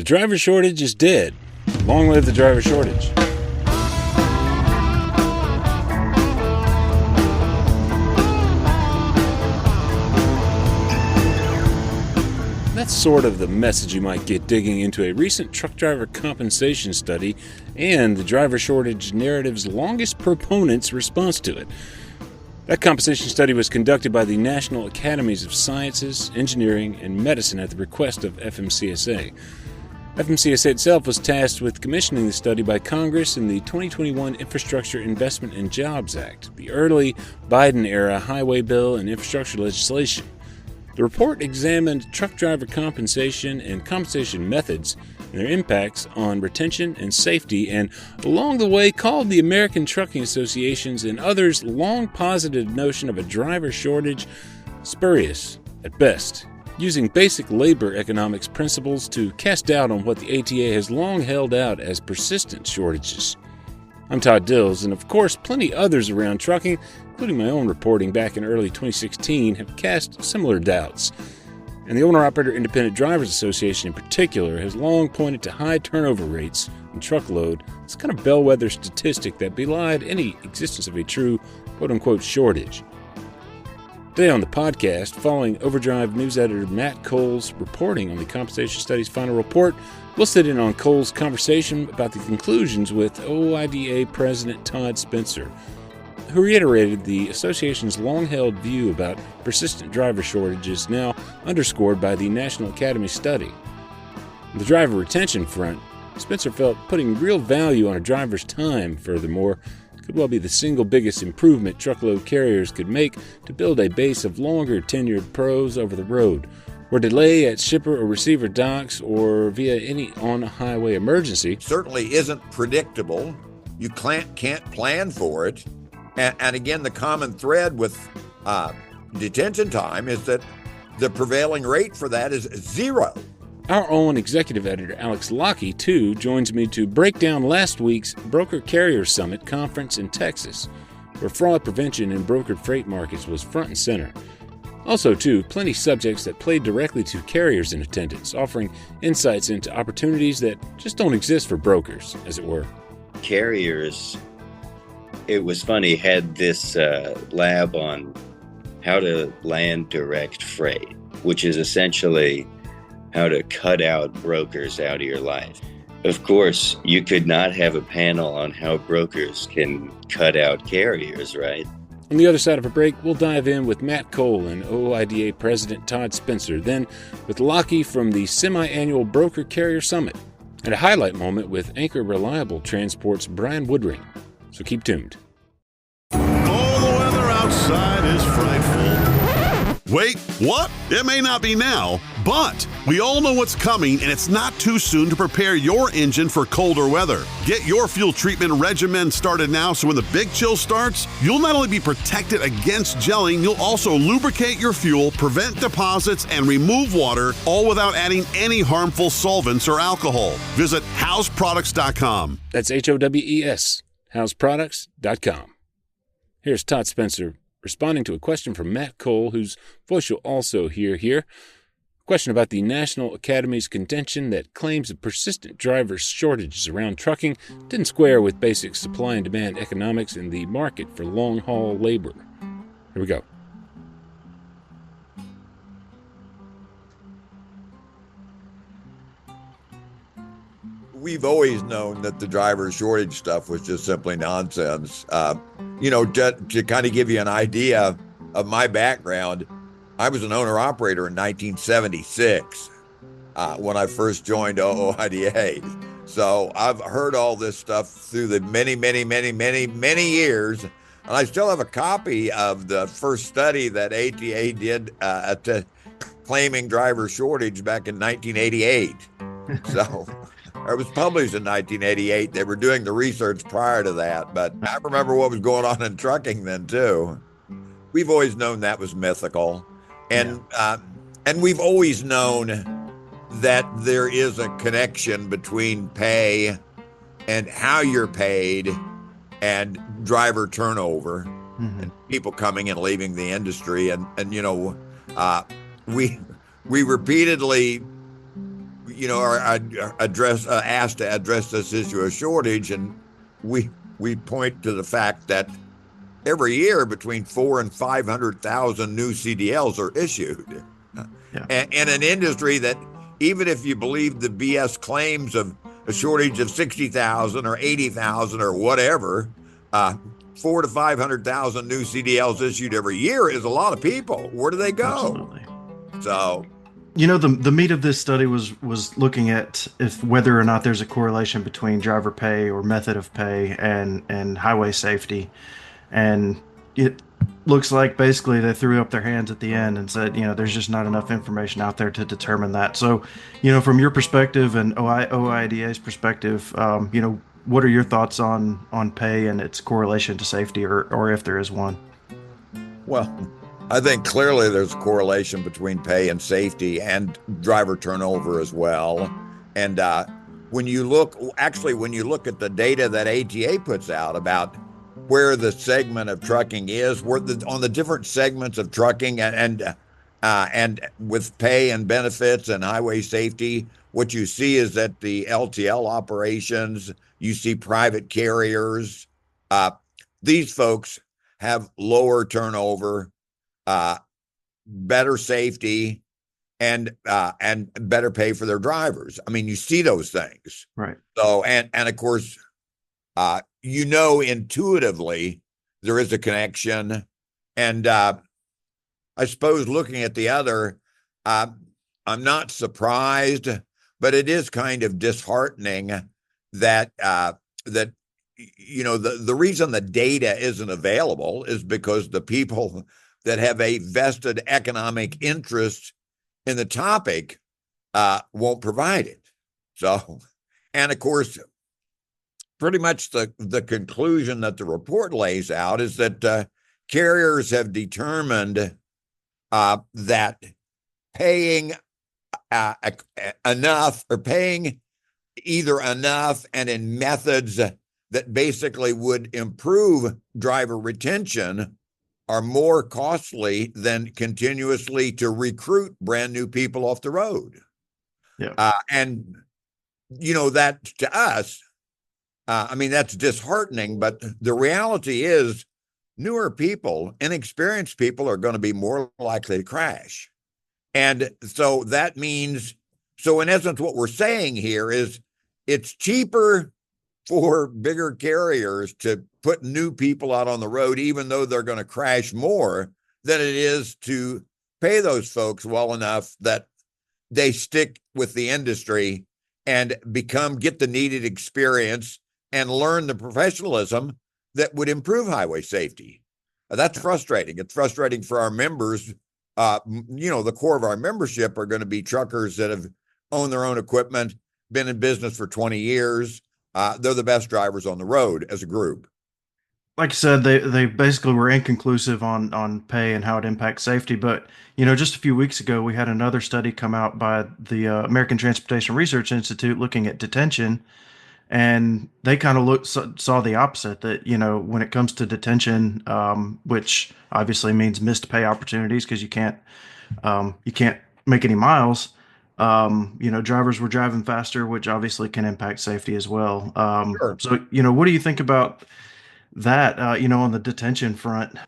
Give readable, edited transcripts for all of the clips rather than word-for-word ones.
The driver shortage is dead. Long live the driver shortage. That's sort of the message you might get digging into a recent truck driver compensation study and the driver shortage narrative's longest proponents' response to it. That compensation study was conducted by the National Academies of Sciences, Engineering, and Medicine at the request of FMCSA. FMCSA itself was tasked with commissioning the study by Congress in the 2021 Infrastructure Investment and Jobs Act, the early Biden-era highway bill and infrastructure legislation. The report examined truck driver compensation and compensation methods and their impacts on retention and safety, and along the way called the American Trucking Association's and others' long-posited notion of a driver shortage spurious at best, using basic labor economics principles to cast doubt on what the ATA has long held out as persistent shortages. I'm Todd Dills, and of course plenty others around trucking, including my own reporting back in early 2016, have cast similar doubts. And the Owner-Operator Independent Drivers Association in particular has long pointed to high turnover rates in truckload as kind of bellwether statistic that belied any existence of a true quote-unquote shortage. Today on the podcast, following Overdrive news editor Matt Cole's reporting on the compensation study's final report, we'll sit in on Cole's conversation about the conclusions with OOIDA President Todd Spencer, who reiterated the association's long-held view about persistent driver shortages now underscored by the National Academies study. On the driver retention front, Spencer felt putting real value on a driver's time, furthermore, could well be the single biggest improvement truckload carriers could make to build a base of longer-tenured pros over the road, where delay at shipper or receiver docks or via any on-highway emergency certainly isn't predictable. You can't plan for it. And again, the common thread with detention time is that the prevailing rate for that is zero. Our own executive editor, Alex Lockie, too, joins me to break down last week's Broker Carrier Summit conference in Texas, where fraud prevention in brokered freight markets was front and center. Also, too, plenty subjects that played directly to carriers in attendance, offering insights into opportunities that just don't exist for brokers, as it were. Carriers, it was funny, had this lab on how to land direct freight, which is essentially how to cut out brokers out of your life. Of course, you could not have a panel on how brokers can cut out carriers, right? On the other side of a break, we'll dive in with Matt Cole and OOIDA President Todd Spencer, then with Lockie from the semi-annual Broker Carrier Summit, and a highlight moment with Anchor Reliable Transport's Brian Woodring. So keep tuned. Oh, the weather outside is frightful. Wait, what? It may not be now, but we all know what's coming, and it's not too soon to prepare your engine for colder weather. Get your fuel treatment regimen started now so when the big chill starts, you'll not only be protected against gelling, you'll also lubricate your fuel, prevent deposits, and remove water, all without adding any harmful solvents or alcohol. Visit houseproducts.com. That's HOWES, houseproducts.com. Here's Todd Spencer responding to a question from Matt Cole, whose voice you'll also hear here. A question about the National Academies' contention that claims of persistent driver shortages around trucking didn't square with basic supply and demand economics in the market for long-haul labor. Here we go. We've always known that the driver shortage stuff was just simply nonsense. To kind of give you an idea of my background, I was an owner-operator in 1976 when I first joined OOIDA. So I've heard all this stuff through the many years, and I still have a copy of the first study that ATA did claiming driver shortage back in 1988. So it was published in 1988. They were doing the research prior to that, but I remember what was going on in trucking then too. We've always known that was mythical. And we've always known that there is a connection between pay and how you're paid and driver turnover and people coming and leaving the industry. We repeatedly, are asked to address this issue of shortage, and we point to the fact that every year between 4 and 500,000 new CDLs are issued. Yeah. In an industry that, even if you believe the BS claims of a shortage of 60,000 or 80,000 or whatever, 4 to 500,000 new CDLs issued every year is a lot of people. Where do they go? Absolutely. So, the meat of this study was looking at whether or not there's a correlation between driver pay or method of pay and highway safety. And it looks like basically they threw up their hands at the end and said, there's just not enough information out there to determine that. So, from your perspective and OOIDA's perspective, what are your thoughts on pay and its correlation to safety, or if there is one? well, I think clearly there's a correlation between pay and safety and driver turnover as well. And when you look at the data that ATA puts out about where the segment of trucking is, on the different segments of trucking and with pay and benefits and highway safety, what you see is that the LTL operations, you see private carriers, these folks have lower turnover, better safety, and better pay for their drivers. I mean, you see those things, Right? So and of course, intuitively there is a connection, and I suppose looking at the other, I'm not surprised, but it is kind of disheartening that the reason the data isn't available is because the people that have a vested economic interest in the topic won't provide it. So, and of course, pretty much the conclusion that the report lays out is that carriers have determined that paying enough, or paying either enough and in methods that basically would improve driver retention are more costly than continuously to recruit brand new people off the road. Yeah. And that to us, that's disheartening, but the reality is newer people, inexperienced people, are going to be more likely to crash. And so that means, in essence, what we're saying here is it's cheaper for bigger carriers to put new people out on the road, even though they're going to crash more, than it is to pay those folks well enough that they stick with the industry and get the needed experience and learn the professionalism that would improve highway safety. That's frustrating. It's frustrating for our members. The core of our membership are going to be truckers that have owned their own equipment, been in business for 20 years. They're the best drivers on the road as a group. Like I said, they basically were inconclusive on pay and how it impacts safety. But, just a few weeks ago, we had another study come out by the American Transportation Research Institute looking at detention. And they kind of saw the opposite, that, when it comes to detention, which obviously means missed pay opportunities because you can't make any miles. Drivers were driving faster, which obviously can impact safety as well. Sure. So, what do you think about that, on the detention front?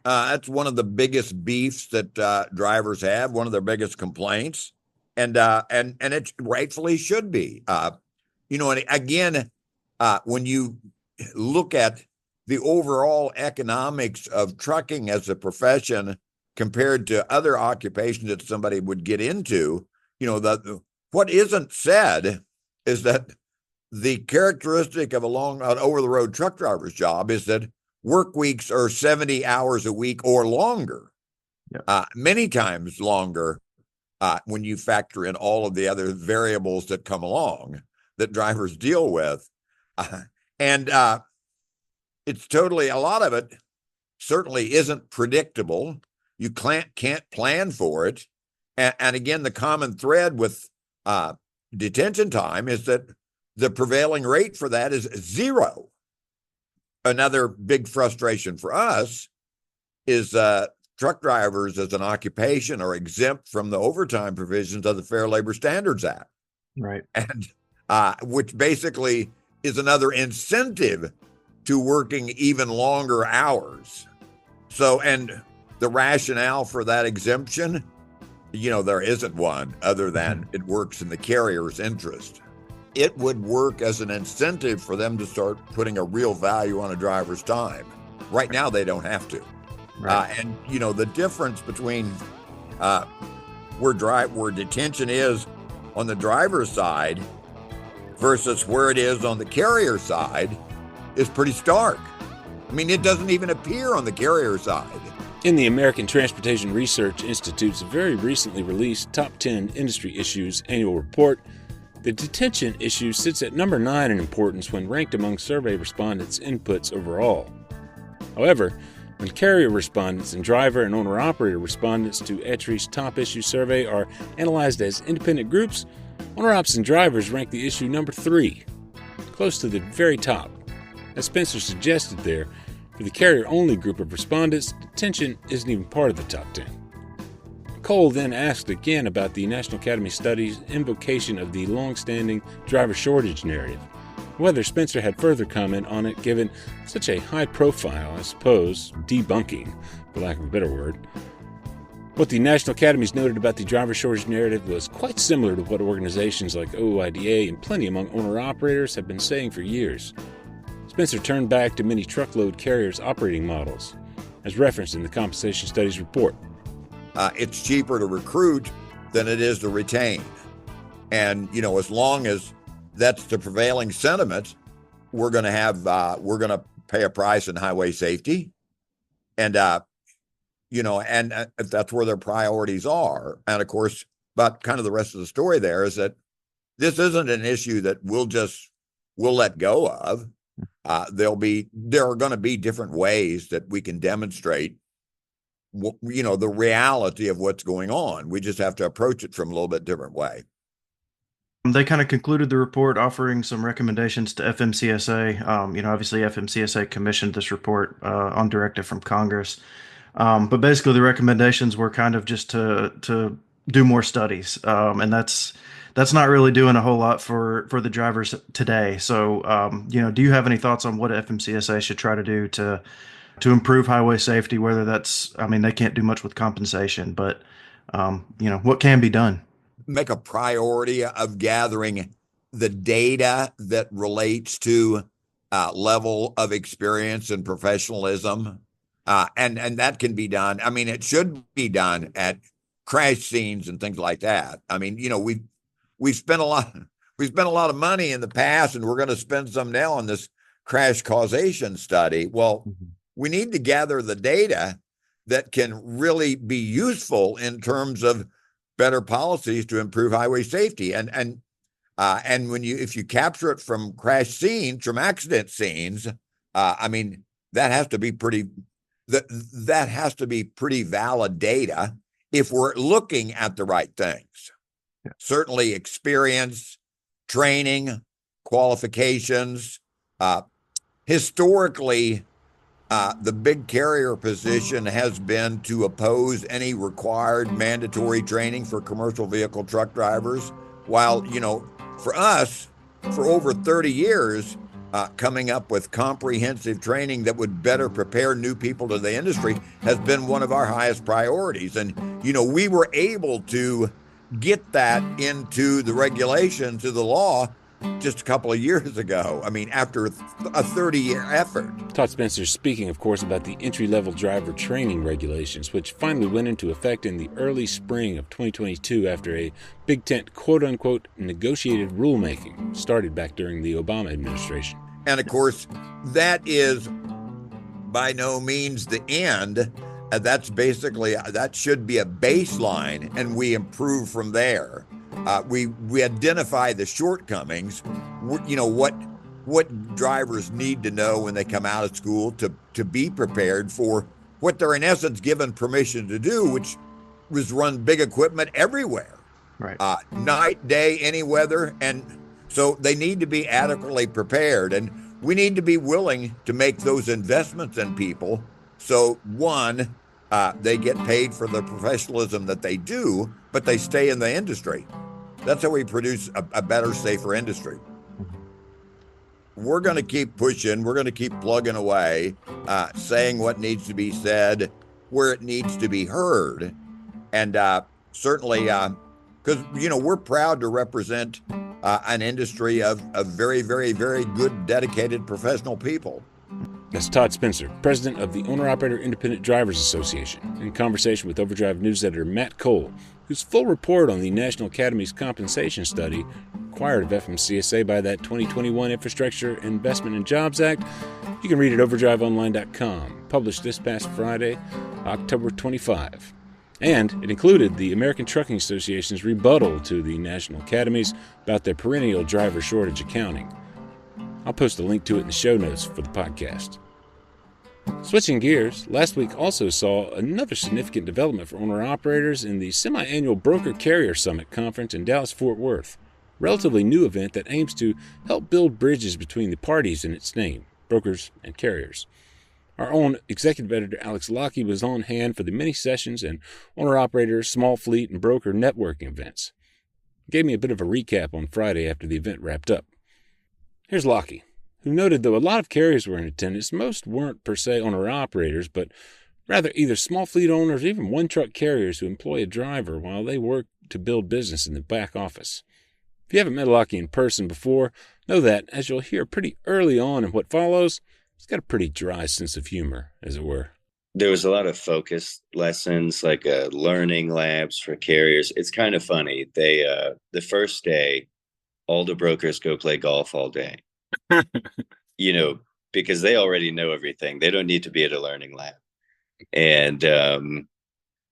That's one of the biggest beefs that drivers have, one of their biggest complaints, and it rightfully should be. And again, when you look at the overall economics of trucking as a profession compared to other occupations that somebody would get into, what isn't said is that the characteristic of an over-the-road truck driver's job is that work weeks are 70 hours a week or longer, many times longer when you factor in all of the other variables that come along that drivers deal with. And it's totally, a lot of it certainly isn't predictable. You can't plan for it. And again, the common thread with detention time is that the prevailing rate for that is 0. Another big frustration for us is truck drivers as an occupation are exempt from the overtime provisions of the Fair Labor Standards Act. Right. and which basically is another incentive to working even longer hours. So, and the rationale for that exemption, there isn't one other than it works in the carrier's interest. It would work as an incentive for them to start putting a real value on a driver's time. Right now, they don't have to. Right. And the difference between where detention is on the driver's side versus where it is on the carrier side is pretty stark. I mean, it doesn't even appear on the carrier side. In the American Transportation Research Institute's very recently released Top 10 Industry Issues annual report, the detention issue sits at number 9 in importance when ranked among survey respondents' inputs overall. However, when carrier respondents and driver and owner-operator respondents to ETRI's top issue survey are analyzed as independent groups, owner-ops and drivers rank the issue number 3, close to the very top. As Spencer suggested there, for the carrier-only group of respondents, detention isn't even part of the top 10. Cole then asked again about the National Academy study's invocation of the long-standing driver shortage narrative, whether Spencer had further comment on it given such a high profile, I suppose, debunking, for lack of a better word. What the National Academies noted about the driver shortage narrative was quite similar to what organizations like OOIDA and plenty among owner-operators have been saying for years. Spencer turned back to many truckload carriers' operating models, as referenced in the compensation studies report. It's cheaper to recruit than it is to retain. And, as long as that's the prevailing sentiment, we're going to pay a price in highway safety. And, and that's where their priorities are. And of course, but kind of the rest of the story there is that this isn't an issue that we'll let go of. There are going to be different ways that we can demonstrate, the reality of what's going on. We just have to approach it from a little bit different way. They kind of concluded the report offering some recommendations to FMCSA. Obviously FMCSA commissioned this report on directive from Congress. But basically the recommendations were kind of just to do more studies. And that's not really doing a whole lot for the drivers today. So, do you have any thoughts on what FMCSA should try to do to improve highway safety, whether that's, they can't do much with compensation, but, what can be done? Make a priority of gathering the data that relates to level of experience and professionalism. And that can be done. It should be done at crash scenes and things like that. We've spent a lot of money in the past, and we're going to spend some now on this crash causation study. Well, we need to gather the data that can really be useful in terms of better policies to improve highway safety. And if you capture it from crash scenes, from accident scenes, that has to be pretty valid data if we're looking at the right things. Yeah. Certainly experience, training, qualifications. Historically, the big carrier position has been to oppose any required mandatory training for commercial vehicle truck drivers, while, for us, for over 30 years, coming up with comprehensive training that would better prepare new people to the industry has been one of our highest priorities. And, we were able to get that into the regulations, to the law, just a couple of years ago. After a 30-year effort. Todd Spencer speaking, of course, about the entry-level driver training regulations, which finally went into effect in the early spring of 2022 after a big tent, quote-unquote, negotiated rulemaking started back during the Obama administration. And, of course, that is by no means the end. That should be a baseline, and we improve from there. We identify the shortcomings, what drivers need to know when they come out of school to be prepared for what they're in essence given permission to do, which was run big equipment everywhere, right? Night, day, any weather. And so they need to be adequately prepared. And we need to be willing to make those investments in people. So one, they get paid for the professionalism that they do, but they stay in the industry. That's how we produce a better, safer industry. We're going to keep pushing. We're going to keep plugging away, saying what needs to be said, where it needs to be heard. And certainly, because, we're proud to represent an industry of very, very, very good, dedicated professional people. That's Todd Spencer, president of the Owner-Operator Independent Drivers Association, in conversation with Overdrive news editor Matt Cole, whose full report on the National Academies compensation study required of FMCSA by that 2021 Infrastructure Investment and Jobs Act. You can read at overdriveonline.com, published this past Friday, October 25. And it included the American Trucking Association's rebuttal to the National Academies about their perennial driver shortage accounting. I'll post a link to it in the show notes for the podcast. Switching gears, last week also saw another significant development for owner-operators in the semi-annual Broker Carrier Summit Conference in Dallas-Fort Worth, a relatively new event that aims to help build bridges between the parties in its name, brokers and carriers. Our own executive editor Alex Lockie was on hand for the many sessions and owner-operators, small fleet, and broker networking events. He gave me a bit of a recap on Friday after the event wrapped up. Here's Lockie, who noted though a lot of carriers were in attendance, most weren't per se owner-operators, but rather either small fleet owners or even one-truck carriers who employ a driver while they work to build business in the back office. If you haven't met Lockie in person before, know that, as you'll hear pretty early on in what follows, he's got a pretty dry sense of humor, as it were. There was a lot of focused lessons, like learning labs for carriers. It's kind of funny. They the first day, all the brokers go play golf all day. Because they already know everything. They don't need to be at a learning lab. And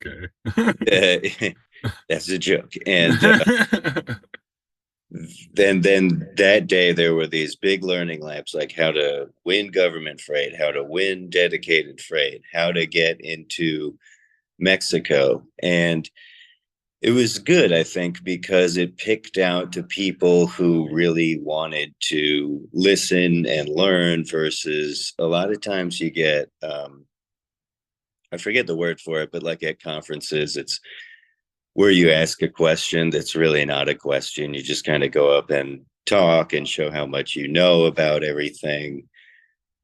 Okay. That's a joke. And then that day there were these big learning labs, like how to win government freight, how to win dedicated freight, how to get into Mexico. And it was good, I think, because it picked out the people who really wanted to listen and learn versus a lot of times you get, I forget the word for it, but like at conferences, it's where you ask a question that's really not a question. You just kind of go up and talk and show how much you know about everything.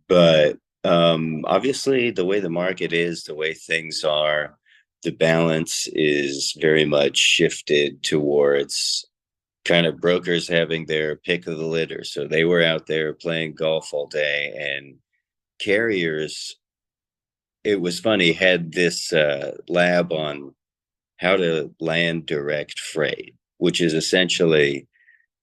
But obviously, the way the market is, the way things are, the balance is very much shifted towards kind of brokers having their pick of the litter. So they were out there playing golf all day, and carriers, it was funny, had this lab on how to land direct freight, which is essentially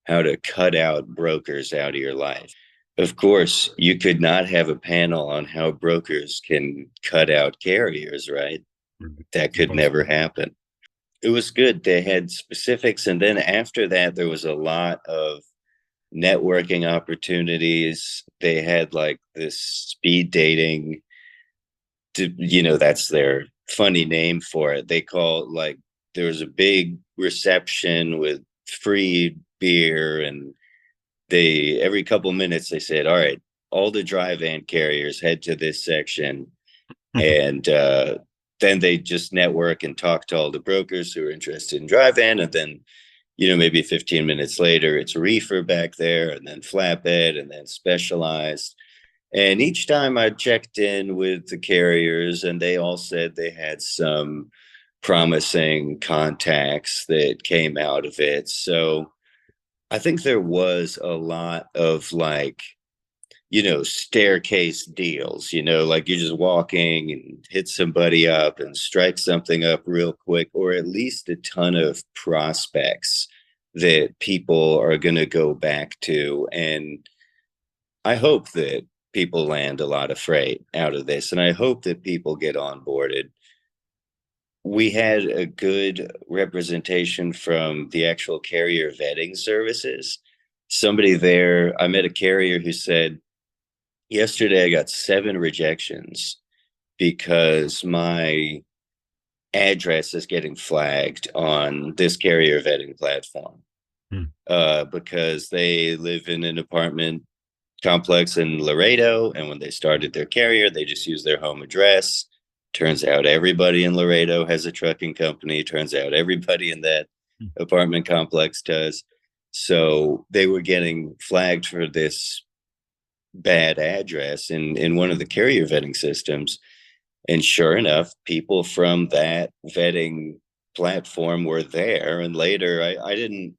how to cut out brokers out of your life. Of course, you could not have a panel on how brokers can cut out carriers, right? That could never happen. It was good. They had specifics. And then after that, there was a lot of networking opportunities. They had like this speed dating, that's their funny name for it. They call like, there was a big reception with free beer, and they, every couple of minutes, they said, all right, all the dry van carriers head to this section. And, then they just network and talk to all the brokers who are interested in dry van. And then, maybe 15 minutes later, it's reefer back there, and then flatbed, and then specialized. And each time I checked in with the carriers, and they all said they had some promising contacts that came out of it. So I think there was a lot of like, staircase deals, like you're just walking and hit somebody up and strike something up real quick, or at least a ton of prospects that people are going to go back to. And I hope that people land a lot of freight out of this, and I hope that people get onboarded. We had a good representation from the actual carrier vetting services. Somebody there, I met a carrier who said, yesterday I got 7 rejections because my address is getting flagged on this carrier vetting platform. Because they live in an apartment complex in Laredo, and when they started their carrier, they just used their home address. Turns out everybody in Laredo has a trucking company. Turns out everybody in that apartment complex does. So they were getting flagged for this bad address in one of the carrier vetting systems. And sure enough, people from that vetting platform were there. And later, I didn't,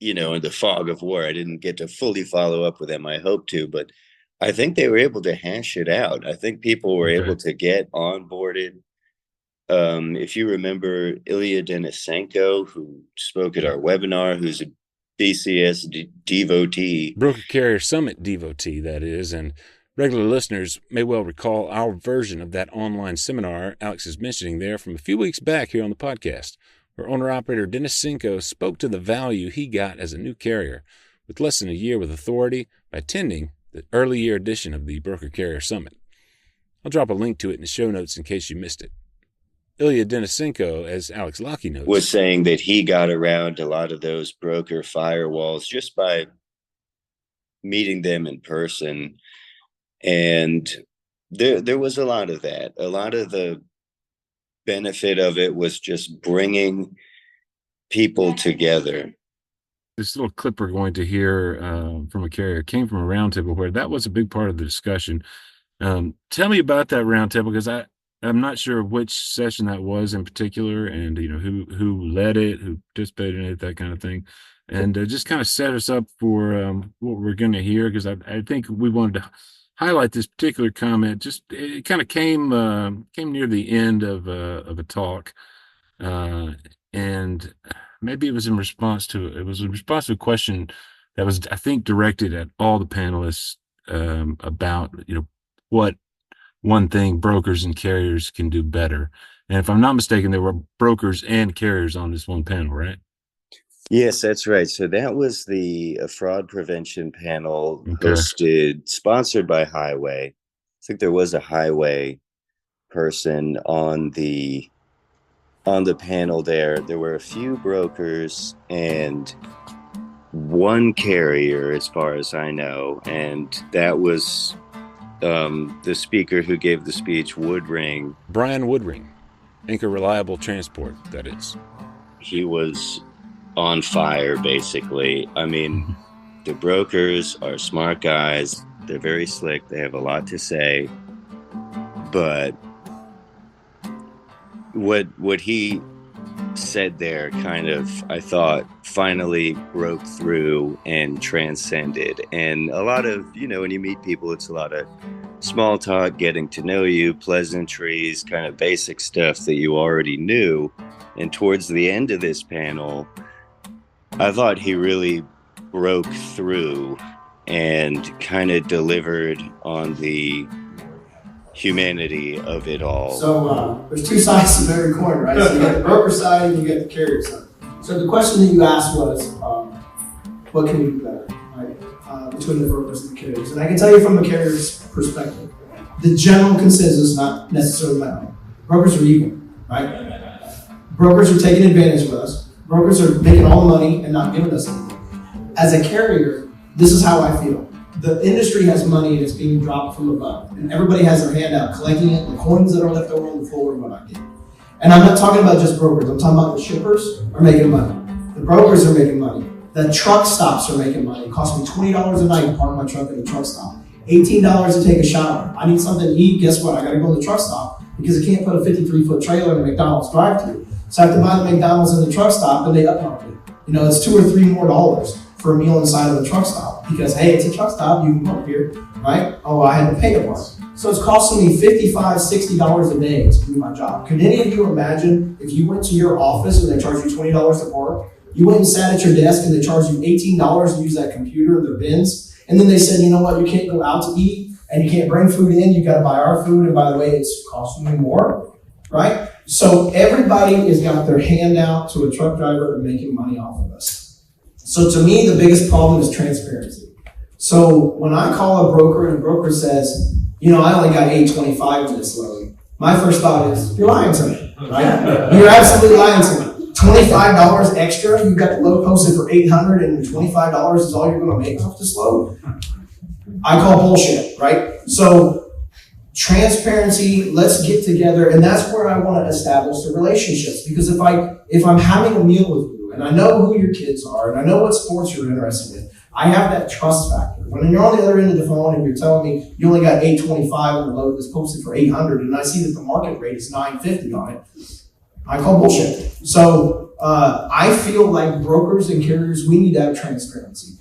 in the fog of war, I didn't get to fully follow up with them. I hope to, but I think they were able to hash it out. I think people were able to get onboarded. If you remember Ilya Denisenko, who spoke at our webinar, who's a BCS devotee. Broker Carrier Summit devotee, that is, and regular listeners may well recall our version of that online seminar Alex is mentioning there from a few weeks back here on the podcast, where owner-operator Denisenko spoke to the value he got as a new carrier with less than a year with authority by attending the early year edition of the Broker Carrier Summit. I'll drop a link to it in the show notes in case you missed it. Ilya Denisenko, as Alex Lockie notes, was saying that he got around a lot of those broker firewalls just by meeting them in person. And there was a lot of that. A lot of the benefit of it was just bringing people together. This little clip we're going to hear from a carrier came from a roundtable where that was a big part of the discussion. Tell me about that roundtable, because I'm not sure which session that was in particular, and who led it, who participated in it, that kind of thing, and just kind of set us up for what we're going to hear, because I think we wanted to highlight this particular comment. Just it kind of came near the end of a talk, and maybe it was in response to a question that was, I think, directed at all the panelists about what one thing brokers and carriers can do better. And if I'm not mistaken, there were brokers and carriers on this one panel, right? Yes, that's right. So that was the fraud prevention panel hosted, sponsored by Highway. I think there was a Highway person on the panel there. There were a few brokers and one carrier, as far as I know, and that was the speaker who gave the speech, Woodring. Brian Woodring, Anchor Reliable Transport, that is. He was on fire, basically. I mean, the brokers are smart guys. They're very slick. They have a lot to say. But what he said there kind of, I thought, finally broke through and transcended. And a lot of, when you meet people, it's a lot of small talk, getting to know you, pleasantries, kind of basic stuff that you already knew. And towards the end of this panel, I thought he really broke through and kind of delivered on the humanity of it all. So there's two sides to every coin, right? So you get the broker side and you get the carrier side. So the question that you asked was, what can we do better, right? Between the brokers and the carriers. And I can tell you from a carrier's perspective, the general consensus, not necessarily my own, brokers are evil, right? Brokers are taking advantage of us. Brokers are making all the money and not giving us anything. As a carrier, this is how I feel. The industry has money and it's being dropped from above. And everybody has their hand out collecting it, the coins that are left over on the floor and what I get. And I'm not talking about just brokers. I'm talking about the shippers are making money. The brokers are making money. The truck stops are making money. It costs me $20 a night to park my truck at a truck stop. $18 to take a shower. I need something to eat. Guess what? I got to go to the truck stop because I can't put a 53-foot trailer in a McDonald's drive-thru. So I have to buy the McDonald's in the truck stop and they upmarket. It's $2 or $3 more for a meal inside of the truck stop because, hey, it's a truck stop, you can park here, right? Oh, I had to pay it once. So it's costing me $55, $60 a day to do my job. Could any of you imagine if you went to your office and they charged you $20 to park, you went and sat at your desk and they charged you $18 to use that computer in their bins, and then they said, you know what, you can't go out to eat and you can't bring food in, you got to buy our food, and by the way, it's costing you more, right? So everybody has got their hand out to a truck driver and making money off of us. So to me, the biggest problem is transparency. So when I call a broker and a broker says, I only got $825 in this load, my first thought is, you're lying to me, right? You're absolutely lying to me. $25 extra, you got the load posted for $800 and $25 is all you're going to make off this load? I call bullshit, right? So transparency, let's get together, and that's where I want to establish the relationships. Because if I'm having a meal with you, and I know who your kids are, and I know what sports you're interested in, I have that trust factor. When you're on the other end of the phone and you're telling me you only got 825 on the load that's posted for 800, and I see that the market rate is 950 on it, I call bullshit. So I feel like brokers and carriers, we need to have transparency.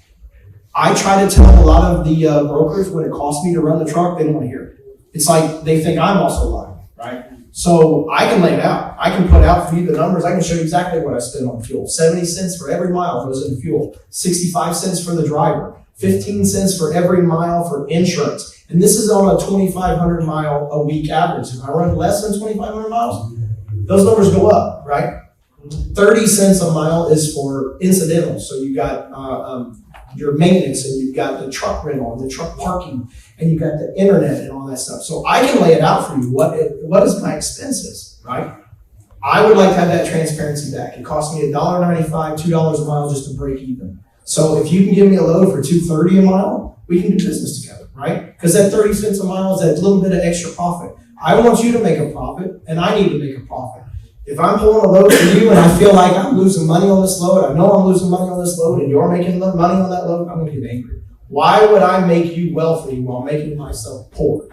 I try to tell a lot of the brokers what it costs me to run the truck, they don't want to hear it. It's like they think I'm also lying, right? So I can lay it out. I can put out for you the numbers. I can show you exactly what I spend on fuel. 70 cents for every mile goes into fuel. 65 cents for the driver. 15 cents for every mile for insurance. And this is on a 2,500 mile a week average. If I run less than 2,500 miles, those numbers go up, right? 30 cents a mile is for incidentals. So you got your maintenance, and you've got the truck rental and the truck parking, and you've got the internet and all that stuff. So I can lay it out for you. What is my expenses, right? I would like to have that transparency back. It costs me $1.95, $2 a mile just to break even. So if you can give me a load for $2.30 a mile, we can do business together, right? Because that 30 cents a mile is that little bit of extra profit. I want you to make a profit, and I need to make a profit. If I'm pulling a load for you and I feel like I'm losing money on this load, I know I'm losing money on this load, and you're making money on that load, I'm going to get angry. Why would I make you wealthy while making myself poor?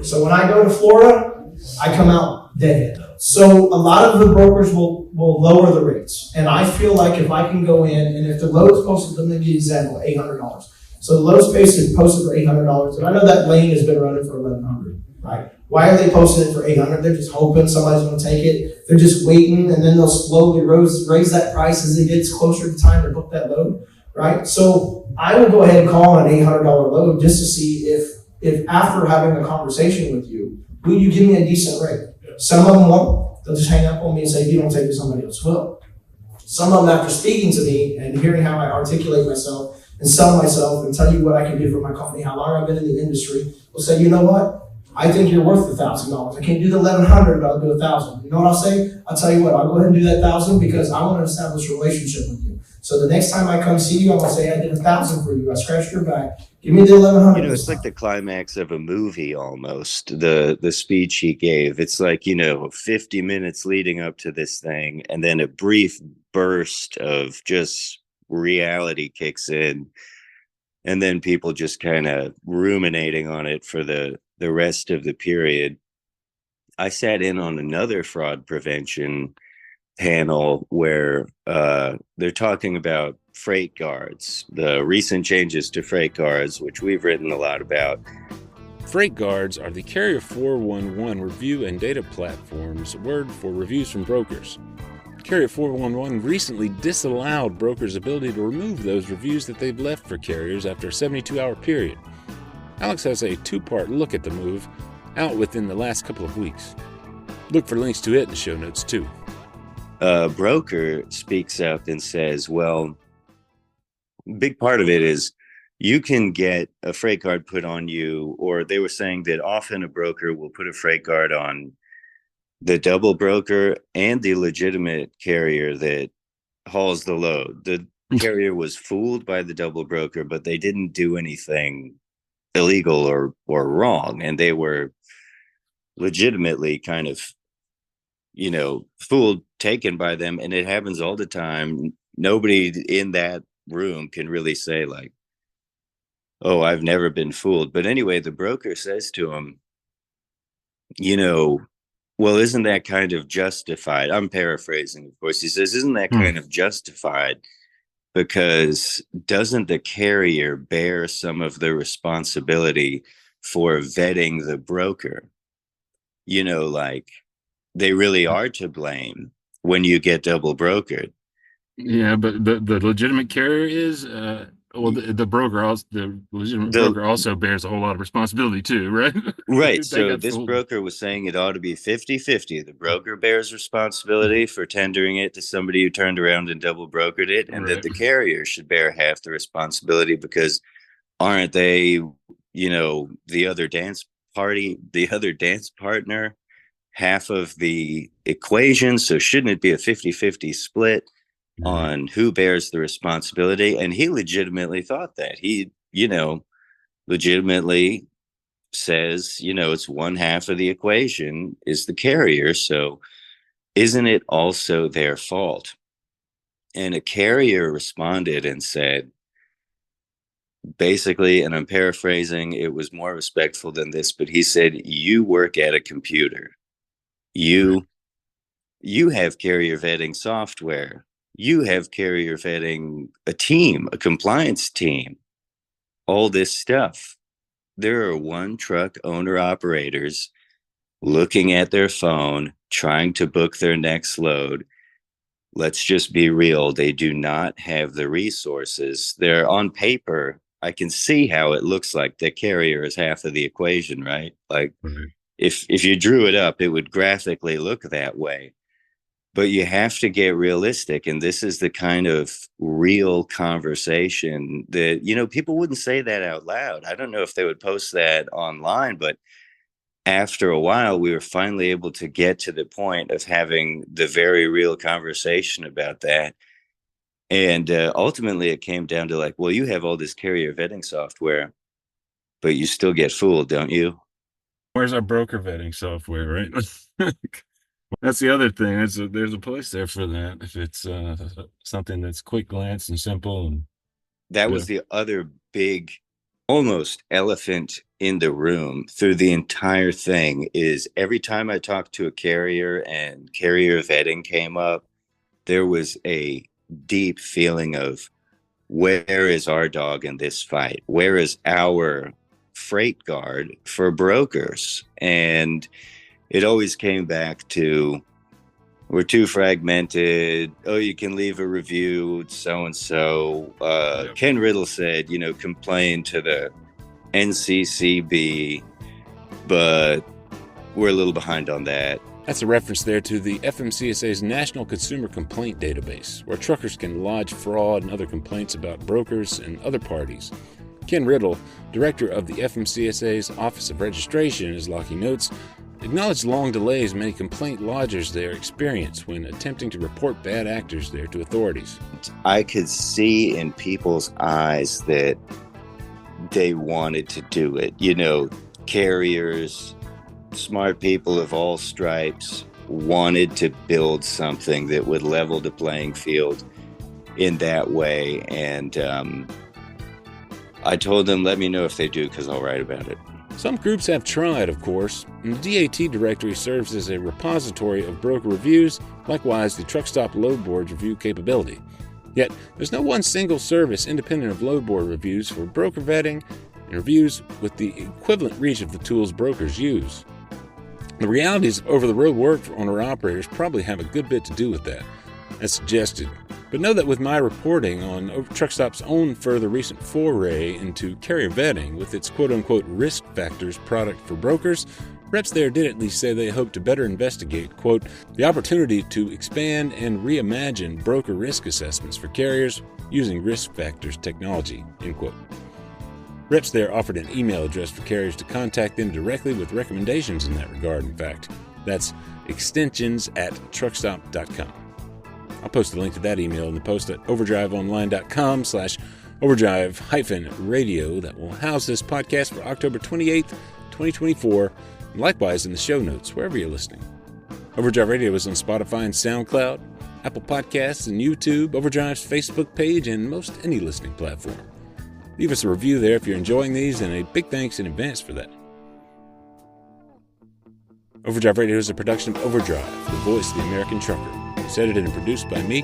So when I go to Florida, I come out deadhead. So a lot of the brokers will lower the rates. And I feel like if I can go in, and if the load is posted, let me give you an example, $800. So the load space is posted for $800, and I know that lane has been running for $1,100, right? Why are they posting it for $800? They're just hoping somebody's going to take it. They're just waiting, and then they'll slowly raise that price as it gets closer to time to book that load, right? So I will go ahead and call an $800 load just to see if after having a conversation with you, will you give me a decent rate? Some of them won't. They'll just hang up on me and say, if you don't take it, somebody else will. Some of them, after speaking to me and hearing how I articulate myself and sell myself and tell you what I can do for my company, how long I've been in the industry, will say, you know what? I think you're worth $1,000. I can't do the $1,100, but I'll do $1,000. You know what I'll say? I'll tell you what, I'll go ahead and do that $1,000 because I want to establish a relationship with you. So the next time I come see you, I'm going to say, I did $1,000 for you. I scratched your back. Give me the $1,100. You know, it's like the climax of a movie almost, the speech he gave. It's like, 50 minutes leading up to this thing, and then a brief burst of just reality kicks in, and then people just kind of ruminating on it for the rest of the period. I sat in on another fraud prevention panel where they're talking about freight guards, the recent changes to freight guards, which we've written a lot about. Freight guards are the Carrier 411 review and data platform's word for reviews from brokers. Carrier 411 recently disallowed brokers' ability to remove those reviews that they've left for carriers after a 72-hour period. Alex has a two-part look at the move out within the last couple of weeks. Look for links to it in the show notes, too. A broker speaks up and says, well, big part of it is you can get a freight guard put on you, or they were saying that often a broker will put a freight guard on the double broker and the legitimate carrier that hauls the load. The carrier was fooled by the double broker, but they didn't do anything illegal or wrong, and they were legitimately kind of fooled, taken by them. And it happens all the time. Nobody in that room can really say like, oh, I've never been fooled. But anyway, the broker says to him, well, isn't that kind of justified? I'm paraphrasing, of course. He says, isn't that kind of justified? Because doesn't the carrier bear some of the responsibility for vetting the broker? Like they really are to blame when you get double brokered. Yeah, but the legitimate carrier is the broker also, the legitimate broker also bears a whole lot of responsibility too, right? Right. So this broker was saying it ought to be 50-50. The broker bears responsibility for tendering it to somebody who turned around and double brokered it, and that the carrier should bear half the responsibility because aren't they, the other dance partner, half of the equation? So shouldn't it be a 50-50 split on who bears the responsibility? And he legitimately thought that. He, legitimately says, it's one half of the equation is the carrier. So isn't it also their fault? And a carrier responded and said, basically, and I'm paraphrasing, it was more respectful than this, but he said, you work at a computer. You have carrier vetting software. You have carrier vetting a team, a compliance team, all this stuff. There are one truck owner operators looking at their phone, trying to book their next load. Let's just be real. They do not have the resources. They're on paper. I can see how it looks like the carrier is half of the equation, right? Like if you drew it up, it would graphically look that way. But you have to get realistic. And this is the kind of real conversation that, you know, people wouldn't say that out loud. I don't know if they would post that online, but after a while, we were finally able to get to the point of having the very real conversation about that. And ultimately, it came down to like, well, you have all this carrier vetting software, but you still get fooled, don't you? Where's our broker vetting software, right? That's the other thing. There's a place there for that if it's something that's quick glance and simple. And that was the other big, almost elephant in the room through the entire thing is every time I talked to a carrier and carrier vetting came up, there was a deep feeling of where is our dog in this fight? Where is our freight guard for brokers? And it always came back to we're too fragmented. Oh, you can leave a review, so-and-so. Ken Riddle said, you know, complain to the NCCB, but we're a little behind on that. That's a reference there to the FMCSA's National Consumer Complaint Database, where truckers can lodge fraud and other complaints about brokers and other parties. Ken Riddle, director of the FMCSA's Office of Registration, as Lockie notes, acknowledged long delays many complaint lodgers there experience when attempting to report bad actors there to authorities. I could see in people's eyes that they wanted to do it. You know, carriers, smart people of all stripes wanted to build something that would level the playing field in that way. And I told them, let me know if they do, because I'll write about it. Some groups have tried, of course, and the DAT directory serves as a repository of broker reviews, likewise the truck stop load board's review capability. Yet, there's no one single service independent of load board reviews for broker vetting and reviews with the equivalent reach of the tools brokers use. The realities of over-the-road work for owner-operators probably have a good bit to do with that, as suggested. But know that with my reporting on TruckStop's own further recent foray into carrier vetting with its quote-unquote risk factors product for brokers, reps there did at least say they hope to better investigate, quote, the opportunity to expand and reimagine broker risk assessments for carriers using risk factors technology, end quote. Reps there offered an email address for carriers to contact them directly with recommendations in that regard, in fact. That's extensions@truckstop.com. I'll post a link to that email in the post at overdriveonline.com/overdrive-radio that will house this podcast for October 28th, 2024, and likewise in the show notes, wherever you're listening. Overdrive Radio is on Spotify and SoundCloud, Apple Podcasts and YouTube, Overdrive's Facebook page, and most any listening platform. Leave us a review there if you're enjoying these, and a big thanks in advance for that. Overdrive Radio is a production of Overdrive, the voice of the American trucker. It's edited and produced by me,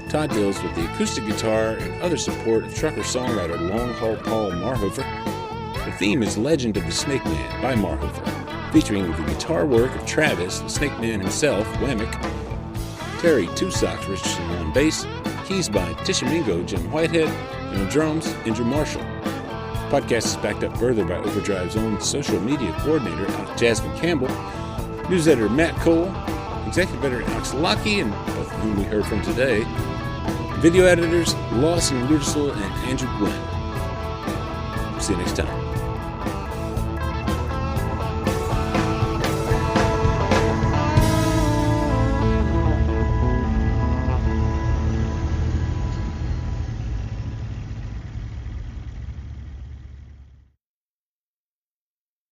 Todd Dills, with the acoustic guitar and other support of trucker-songwriter Long Haul Paul Marhofer. The theme is Legend of the Snake Man by Marhofer, featuring the guitar work of Travis, the Snake Man himself, Whammick, Terry Two Socks Richardson on bass, keys by Tishomingo Jim Whitehead, and on drums, Andrew Marshall. The podcast is backed up further by Overdrive's own social media coordinator, Jasmine Campbell, news editor Matt Cole, executive editor Alex Lockie, and both of whom we heard from today, video editors Lawson Rudersel and Andrew Glenn. See you next time.